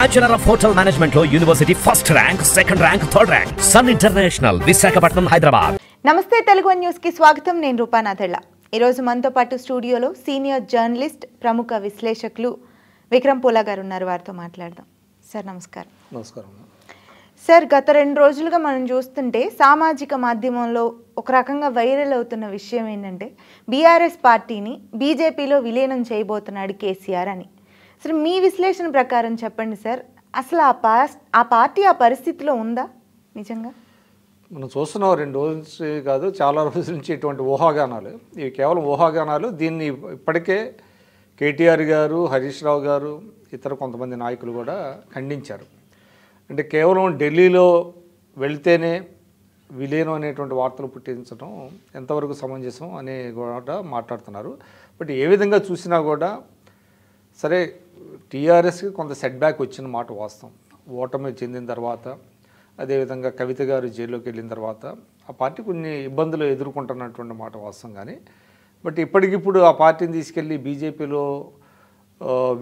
Bachelor of Hotel Management లో university first rank, second rank, third rank. Sun international, Visakhapatnam, Hyderabad. నమస్తే Telugu news కి స్వాగతం. నేను రూపానాథెళ్ళ. ఈ రోజు మనతో పాటు స్టూడియోలో సీనియర్ జర్నలిస్ట్, ప్రముఖ విశ్లేషకులు విక్రమ్ పూలా గారు ఉన్నారు. వారితో మాట్లాడదాం. సార్ నమస్కారం. నమస్కారం సార్, గత 2 రోజులుగా మనం చూస్తుంటే సామాజిక మాధ్యమంలో ఒక రకంగా వైరల్ అవుతున్న విషయం ఏంటంటే బీఆర్ఎస్ పార్టీని బీజేపీలో విలీనం చేయబోతున్నాడు కేసీఆర్ అని. అసలు మీ విశ్లేషణ ప్రకారం చెప్పండి సార్, అసలు ఆ పార్టీ ఆ పరిస్థితిలో ఉందా నిజంగా? మనం చూస్తున్నాం 2 రోజుల నుంచి కాదు, చాలా రోజుల నుంచి ఇటువంటి ఊహాగానాలు. ఇవి కేవలం ఊహాగానాలు. దీన్ని ఇప్పటికే కేటీఆర్ గారు, హరీష్ రావు గారు, ఇతర కొంతమంది నాయకులు కూడా ఖండించారు. అంటే కేవలం ఢిల్లీలో వెళ్తేనే విలీనం అనేటువంటి వార్తలు పుట్టించడం ఎంతవరకు సమంజసం అని కూడా మాట్లాడుతున్నారు. బట్ ఏ విధంగా చూసినా కూడా సరే, టీఆర్ఎస్కి కొంత సెట్ బ్యాక్ వచ్చిన మాట వాస్తవం. ఓటమి చెందిన తర్వాత, అదేవిధంగా కవిత గారు జైల్లోకి వెళ్ళిన తర్వాత ఆ పార్టీ కొన్ని ఇబ్బందులు ఎదుర్కొంటున్నటువంటి మాట వాస్తవం. కానీ బట్ ఇప్పటికిప్పుడు ఆ పార్టీని తీసుకెళ్ళి బీజేపీలో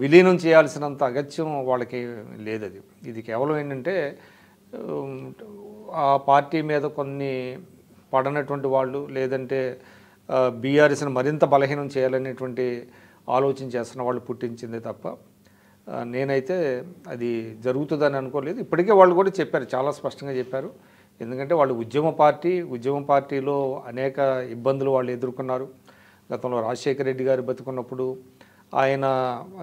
విలీనం చేయాల్సినంత అగత్యం వాళ్ళకి లేదు. ఇది కేవలం ఏంటంటే ఆ పార్టీ మీద కొన్ని పడనటువంటి వాళ్ళు, లేదంటే బీఆర్ఎస్ని మరింత బలహీనం చేయాలనేటువంటి ఆలోచన చేస్తున్న వాళ్ళు పుట్టించిందే తప్ప నేనైతే అది జరుగుతుందని అనుకోలేదు. ఇప్పటికే వాళ్ళు కూడా చెప్పారు, చాలా స్పష్టంగా చెప్పారు. ఎందుకంటే వాళ్ళు ఉద్యమ పార్టీలో అనేక ఇబ్బందులు వాళ్ళు ఎదుర్కొన్నారు. గతంలో రాజశేఖర రెడ్డి గారు బతుకున్నప్పుడు ఆయన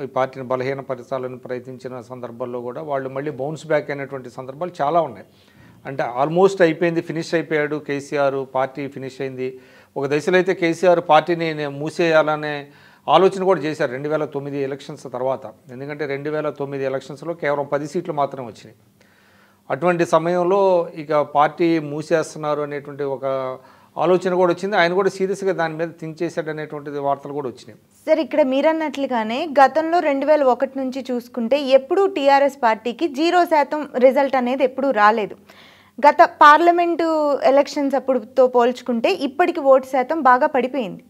ఈ పార్టీని బలహీనపరచాలని ప్రయత్నించిన సందర్భాల్లో కూడా వాళ్ళు మళ్ళీ బౌన్స్ బ్యాక్ అయినటువంటి సందర్భాలు చాలా ఉన్నాయి. అంటే ఆల్మోస్ట్ అయిపోయింది, ఫినిష్ అయిపోయాడు కేసీఆర్, పార్టీ ఫినిష్ అయింది. ఒక దశలో అయితే కేసీఆర్ పార్టీని మూసేయాలనే ఆలోచన కూడా చేశారు 2009 ఎలక్షన్స్ తర్వాత. ఎందుకంటే 2009 ఎలక్షన్స్లో కేవలం 10 సీట్లు మాత్రం వచ్చినాయి. అటువంటి సమయంలో ఇక పార్టీ మూసేస్తున్నారు అనేటువంటి ఒక ఆలోచన కూడా వచ్చింది. ఆయన కూడా సీరియస్గా దాని మీద థింక్ చేశాడు అనేటువంటి వార్తలు కూడా వచ్చినాయి. సార్, ఇక్కడ మీరన్నట్లుగానే గతంలో 2001 నుంచి చూసుకుంటే ఎప్పుడూ టీఆర్ఎస్ పార్టీకి 0% రిజల్ట్ అనేది ఎప్పుడూ రాలేదు. గత పార్లమెంటు ఎలక్షన్స్ అప్పుడుతో పోల్చుకుంటే ఇప్పటికి ఓటు శాతం బాగా పడిపోయింది.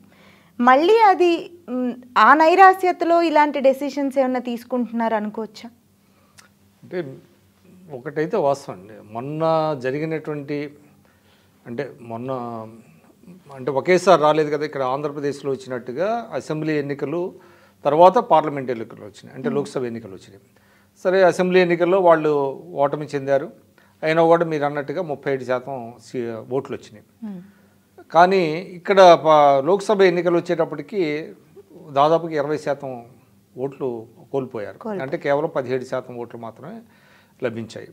మళ్ళీ అది ఆ నైరాస్యతలో ఇలాంటి డెసిషన్స్ ఏమన్నా తీసుకుంటున్నారు అనుకోవచ్చా? అంటే ఒకటైతే వాస్తవం అండి, మొన్న జరిగినటువంటి అంటే ఒకేసారి రాలేదు కదా. ఇక్కడ ఆంధ్రప్రదేశ్లో వచ్చినట్టుగా అసెంబ్లీ ఎన్నికలు తర్వాత పార్లమెంట్ ఎన్నికలు వచ్చినాయి, అంటే లోక్సభ ఎన్నికలు వచ్చినాయి. సరే, అసెంబ్లీ ఎన్నికల్లో వాళ్ళు ఓటమి చెందారు. అయినా కూడా మీరు అన్నట్టుగా 37% ఓట్లు వచ్చినాయి. కానీ ఇక్కడ లోక్సభ ఎన్నికలు వచ్చేటప్పటికి దాదాపుగా 20% ఓట్లు కోల్పోయారు. అంటే కేవలం 17% ఓట్లు మాత్రమే లభించాయి.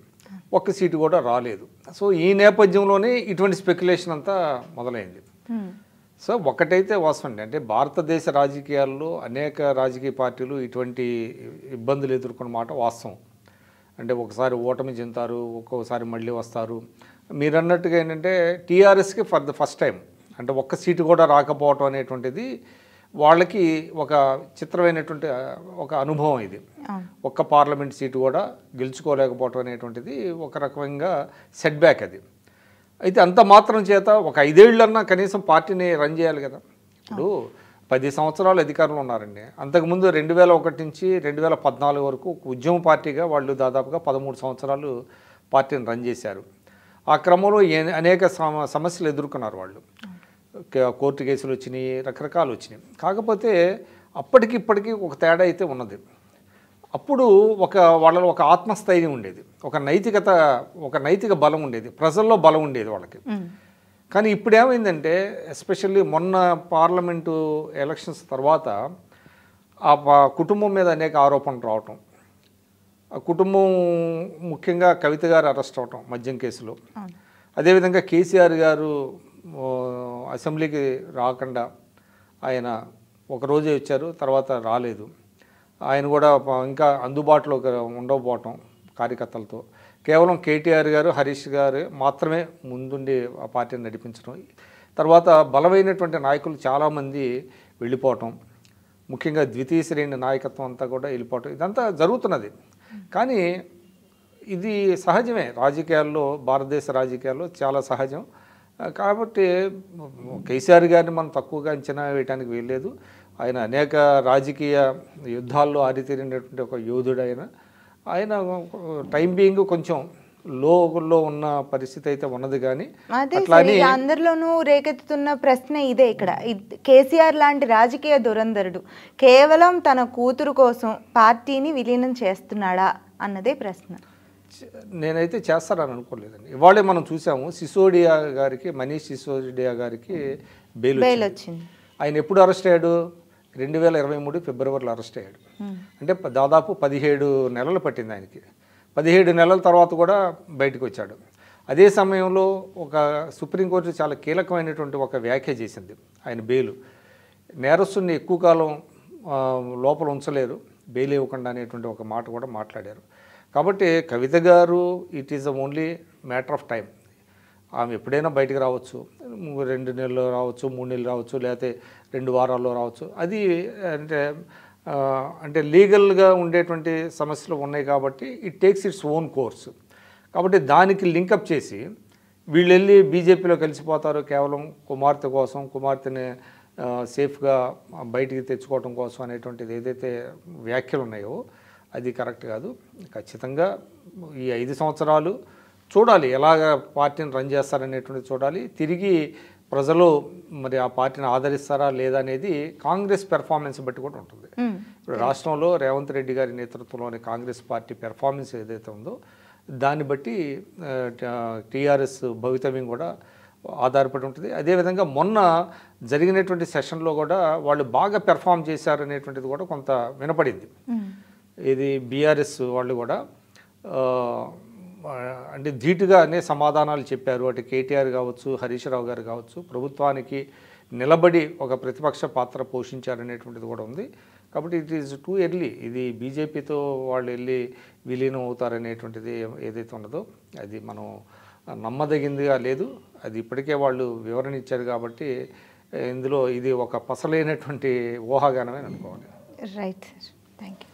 ఒక్క సీటు కూడా రాలేదు. సో ఈ నేపథ్యంలోనే ఇటువంటి స్పెక్యులేషన్ అంతా మొదలైంది. సో ఒకటైతే వాస్తవం అండి, అంటే భారతదేశ రాజకీయాల్లో అనేక రాజకీయ పార్టీలు ఇటువంటి ఇబ్బందులు ఎదుర్కొన్న మాట వాస్తవం. అంటే ఒకసారి ఓటమి చెందుతారు, ఒక్కొక్కసారి మళ్ళీ వస్తారు. మీరు అన్నట్టుగా ఏంటంటే టీఆర్ఎస్కి ఫర్ ద ఫస్ట్ టైం అంటే ఒక్క సీటు కూడా రాకపోవటం అనేటువంటిది వాళ్ళకి ఒక చిత్రమైనటువంటి ఒక అనుభవం. ఇది ఒక్క పార్లమెంట్ సీటు కూడా గెలుచుకోలేకపోవటం అనేటువంటిది ఒక రకంగా సెట్ బ్యాక్. అది అయితే అంత మాత్రం చేత ఒక 5 ఏళ్ళన్నా కనీసం పార్టీని రన్ చేయాలి కదా. ఇప్పుడు 10 సంవత్సరాలు అధికారంలో ఉన్నారండి. అంతకుముందు 2001 నుంచి 2014 వరకు ఉద్యమ పార్టీగా వాళ్ళు దాదాపుగా 13 సంవత్సరాలు పార్టీని రన్ చేశారు. ఆ క్రమంలో అనేక సమస్యలు ఎదుర్కొన్నారు వాళ్ళు. కోర్టు కేసులు వచ్చినాయి, రకరకాలు వచ్చినాయి. కాకపోతే అప్పటికిప్పటికీ ఒక తేడా అయితే ఉన్నది. అప్పుడు వాళ్ళలో ఒక ఆత్మస్థైర్యం ఉండేది, ఒక నైతిక బలం ఉండేది, ప్రజల్లో బలం ఉండేది వాళ్ళకి. కానీ ఇప్పుడు ఏమైందంటే ఎస్పెషల్లీ మొన్న పార్లమెంటు ఎలక్షన్స్ తర్వాత ఆ కుటుంబం మీద అనేక ఆరోపణలు రావటం, ఆ కుటుంబం ముఖ్యంగా కవిత గారు అరెస్ట్ అవటం మద్యం కేసులో, అదేవిధంగా కేసీఆర్ గారు అసెంబ్లీకి రాకుండా ఆయన ఒకరోజే వచ్చారు, తర్వాత రాలేదు. ఆయన కూడా ఇంకా అందుబాటులో ఉండకపోవటం కార్యకర్తలతో, కేవలం కేటీఆర్ గారు, హరీష్ గారు మాత్రమే ముందుండి ఆ పార్టీని నడిపించడం, తర్వాత బలమైనటువంటి నాయకులు చాలామంది వెళ్ళిపోవటం, ముఖ్యంగా ద్వితీయ శ్రేణి నాయకత్వం అంతా కూడా వెళ్ళిపోవటం, ఇదంతా జరుగుతున్నది. కానీ ఇది సహజమే, రాజకీయాల్లో, భారతదేశ రాజకీయాల్లో చాలా సహజం. కాబట్టి కేసీఆర్ గారిని మనం తక్కువగా అంచనా వేయడానికి వీల్లేదు. ఆయన అనేక రాజకీయ యుద్ధాల్లో ఆరితేరినటువంటి ఒక యోధుడు. ఆయన ఆయన టైం బీయింగ్ కొంచెం లోలో ఉన్న పరిస్థితి అయితే ఉన్నది. కానీ అదే సార్, అందరిలోనూ రేకెత్తుతున్న ప్రశ్న ఇదే. ఇక్కడ కేసీఆర్ లాంటి రాజకీయ దురంధరుడు కేవలం తన కూతురు కోసం పార్టీని విలీనం చేస్తున్నాడా అన్నదే ప్రశ్న. నేనైతే చేస్తారని అనుకోలేదండి. ఇవాళే మనం చూసాము సిసోడియా గారికి, మనీష్ సిసోడియా గారికి బెయిల్ వచ్చింది. ఆయన ఎప్పుడు అరెస్ట్ అయ్యాడు? 2023 ఫిబ్రవరిలో అరెస్ట్ అయ్యాడు. అంటే దాదాపు 17 నెలలు పట్టింది ఆయనకి. 17 నెలల తర్వాత కూడా బయటకు వచ్చాడు. అదే సమయంలో ఒక సుప్రీంకోర్టు చాలా కీలకమైనటువంటి ఒక వ్యాఖ్య చేసింది. ఆయన బెయిల్ నేరస్తుని ఎక్కువ కాలం లోపల ఉంచలేరు, బెయిల్ ఇవ్వకుండా అనేటువంటి ఒక మాట కూడా మాట్లాడారు. కాబట్టి కవిత గారు it is the only matter of time. ఆమె ఎప్పుడైనా బయటకు రావచ్చు, 2 నెలలు రావచ్చు, 3 నెలలు రావచ్చు, లేకపోతే 2 వారాల్లో రావచ్చు. అది అంటే లీగల్గా ఉండేటువంటి సమస్యలు ఉన్నాయి కాబట్టి it takes its own course. కాబట్టి దానికి లింకప్ చేసి వీళ్ళు వెళ్ళి బీజేపీలో కలిసిపోతారు కేవలం కుమార్తె కోసం, కుమార్తెని సేఫ్గా బయటికి తెచ్చుకోవడం కోసం అనేటువంటిది ఏదైతే వ్యాఖ్యలు ఉన్నాయో అది కరెక్ట్ కాదు. ఖచ్చితంగా ఈ 5 సంవత్సరాలు చూడాలి ఎలాగ పార్టీని రన్ చేస్తారనేటువంటిది చూడాలి. తిరిగి ప్రజలు మరి ఆ పార్టీని ఆదరిస్తారా లేదా అనేది కాంగ్రెస్ పెర్ఫార్మెన్స్ బట్టి కూడా ఉంటుంది. ఇప్పుడు రాష్ట్రంలో రేవంత్ రెడ్డి గారి నేతృత్వంలోని కాంగ్రెస్ పార్టీ పెర్ఫార్మెన్స్ ఏదైతే ఉందో దాన్ని బట్టి టీఆర్ఎస్ భవితవ్యం కూడా ఆధారపడి ఉంటుంది. అదేవిధంగా మొన్న జరిగినటువంటి సెషన్లో కూడా వాళ్ళు బాగా పెర్ఫామ్ చేశారనేటువంటిది కూడా కొంత వినపడింది. ఇది బీఆర్ఎస్ వాళ్ళు కూడా అంటే ధీటుగానే సమాధానాలు చెప్పారు. అటు కేటీఆర్ కావచ్చు, హరీష్ రావు గారు కావచ్చు, ప్రభుత్వానికి నిలబడి ఒక ప్రతిపక్ష పాత్ర పోషించారనేటువంటిది కూడా ఉంది. కాబట్టి ఇట్ ఈజ్ టూ ఎర్లీ. ఇది బీజేపీతో వాళ్ళు వెళ్ళి విలీనం అవుతారనేటువంటిది ఏదైతే ఉన్నదో అది మనం నమ్మదగిందిగా లేదు. అది ఇప్పటికే వాళ్ళు వివరణ ఇచ్చారు కాబట్టి ఇందులో ఇది ఒక పసలైనటువంటి ఊహాగానమే అనుకోవాలి. Right sir, thank you.